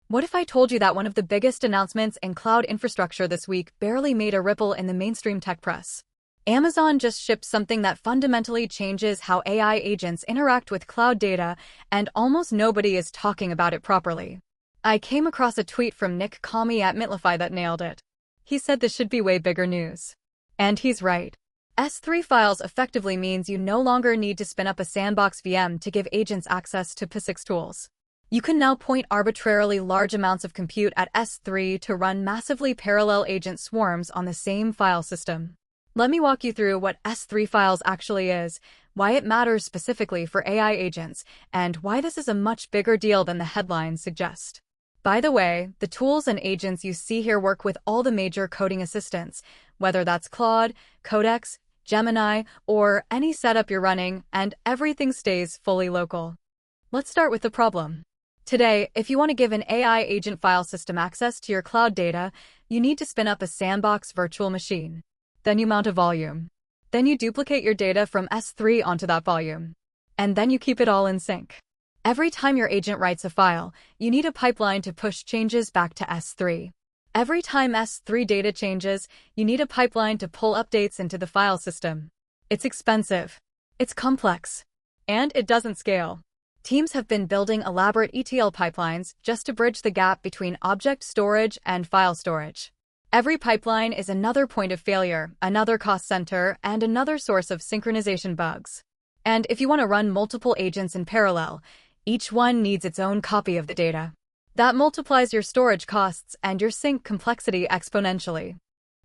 What if I told you that one of the biggest announcements in cloud infrastructure this week barely made a ripple in the mainstream tech press? Amazon just shipped something that fundamentally changes how AI agents interact with cloud data, and almost nobody is talking about it properly. I came across a tweet from Nick Kami at Mitlify that nailed it. He said this should be way bigger news. And he's right. S3 files effectively means you no longer need to spin up a sandbox VM to give agents access to PySX tools. You can now point arbitrarily large amounts of compute at S3 to run massively parallel agent swarms on the same file system. Let me walk you through what S3 files actually is, why it matters specifically for AI agents, and why this is a much bigger deal than the headlines suggest. By the way, the tools and agents you see here work with all the major coding assistants, whether that's Claude, Codex, Gemini, or any setup you're running, and everything stays fully local. Let's start with the problem. Today, if you want to give an AI agent file system access to your cloud data, you need to spin up a sandbox virtual machine. Then you mount a volume. Then you duplicate your data from S3 onto that volume. And then you keep it all in sync. Every time your agent writes a file, you need a pipeline to push changes back to S3. Every time S3 data changes, you need a pipeline to pull updates into the file system. It's expensive. It's complex. And it doesn't scale. Teams have been building elaborate ETL pipelines just to bridge the gap between object storage and file storage. Every pipeline is another point of failure, another cost center, and another source of synchronization bugs. And if you want to run multiple agents in parallel, each one needs its own copy of the data. That multiplies your storage costs and your sync complexity exponentially.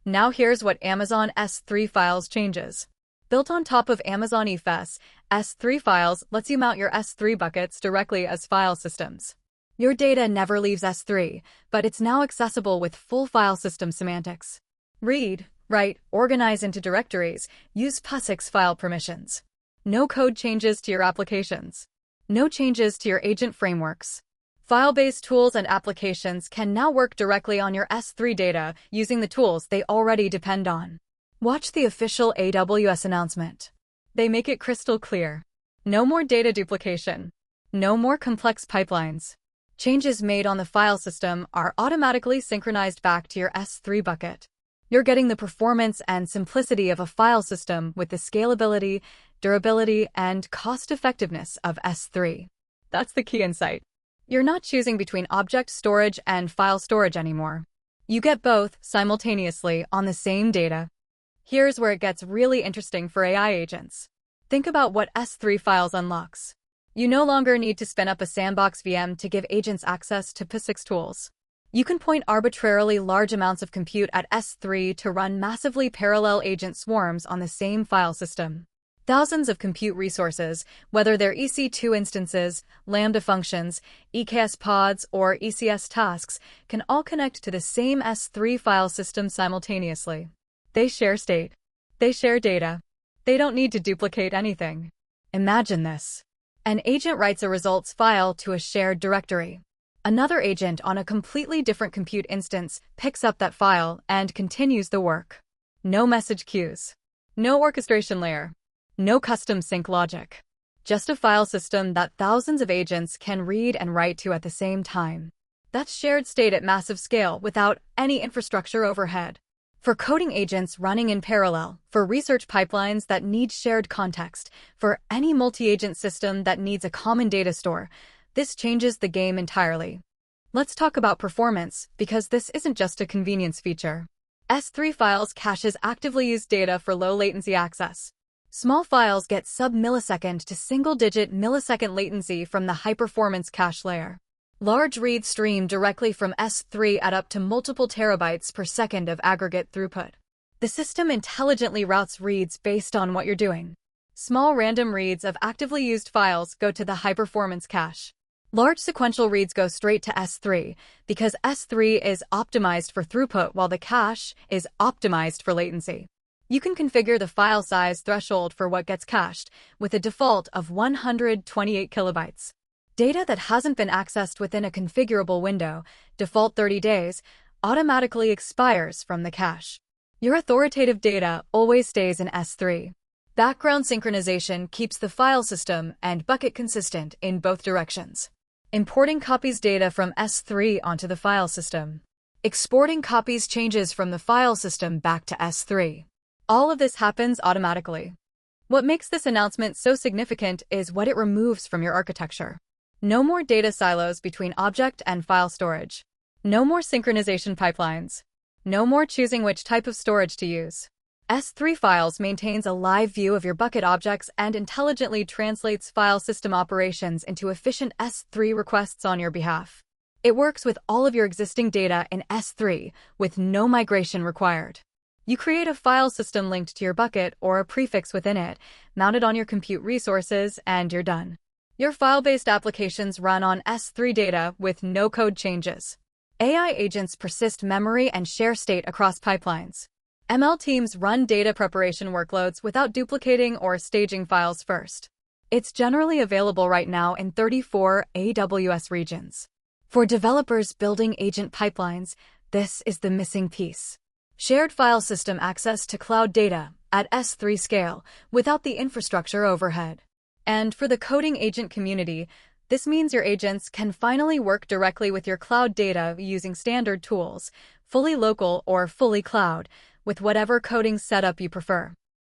Now here's what Amazon S3 Files changes. Built on top of Amazon EFS, S3 Files lets you mount your S3 buckets directly as file systems. Your data never leaves S3, but it's now accessible with full file system semantics. Read, write, organize into directories, use PySX file permissions. No code changes to your applications. No changes to your agent frameworks. File-based tools and applications can now work directly on your S3 data using the tools they already depend on. Watch the official AWS announcement. They make it crystal clear. No more data duplication. No more complex pipelines. Changes made on the file system are automatically synchronized back to your S3 bucket. You're getting the performance and simplicity of a file system with the scalability, durability, and cost-effectiveness of S3. That's the key insight. You're not choosing between object storage and file storage anymore. You get both simultaneously on the same data. Here's where it gets really interesting for AI agents. Think about what S3 Files unlocks. You no longer need to spin up a sandbox VM to give agents access to PySX tools. You can point arbitrarily large amounts of compute at S3 to run massively parallel agent swarms on the same file system. Thousands of compute resources, whether they're EC2 instances, Lambda functions, EKS pods, or ECS tasks, can all connect to the same S3 file system simultaneously. They share state. They share data. They don't need to duplicate anything. Imagine this. An agent writes a results file to a shared directory. Another agent on a completely different compute instance picks up that file and continues the work. No message queues. No orchestration layer. No custom sync logic. Just a file system that thousands of agents can read and write to at the same time. That's shared state at massive scale without any infrastructure overhead. For coding agents running in parallel, for research pipelines that need shared context, for any multi-agent system that needs a common data store, this changes the game entirely. Let's talk about performance, because this isn't just a convenience feature. S3 Files caches actively used data for low latency access. Small files get sub-millisecond to single-digit millisecond latency from the high-performance cache layer. Large reads stream directly from S3 at up to multiple terabytes per second of aggregate throughput. The system intelligently routes reads based on what you're doing. Small random reads of actively used files go to the high-performance cache. Large sequential reads go straight to S3 because S3 is optimized for throughput while the cache is optimized for latency. You can configure the file size threshold for what gets cached with a default of 128 kilobytes. Data that hasn't been accessed within a configurable window, default 30 days, automatically expires from the cache. Your authoritative data always stays in S3. Background synchronization keeps the file system and bucket consistent in both directions. Importing copies data from S3 onto the file system. Exporting copies changes from the file system back to S3. All of this happens automatically. What makes this announcement so significant is what it removes from your architecture. No more data silos between object and file storage. No more synchronization pipelines. No more choosing which type of storage to use. S3 Files maintains a live view of your bucket objects and intelligently translates file system operations into efficient S3 requests on your behalf. It works with all of your existing data in S3 with no migration required. You create a file system linked to your bucket or a prefix within it, mount it on your compute resources, and you're done. Your file-based applications run on S3 data with no code changes. AI agents persist memory and share state across pipelines. ML teams run data preparation workloads without duplicating or staging files first. It's generally available right now in 34 AWS regions. For developers building agent pipelines, this is the missing piece. Shared file system access to cloud data at S3 scale without the infrastructure overhead. And for the coding agent community, this means your agents can finally work directly with your cloud data using standard tools, fully local or fully cloud, with whatever coding setup you prefer.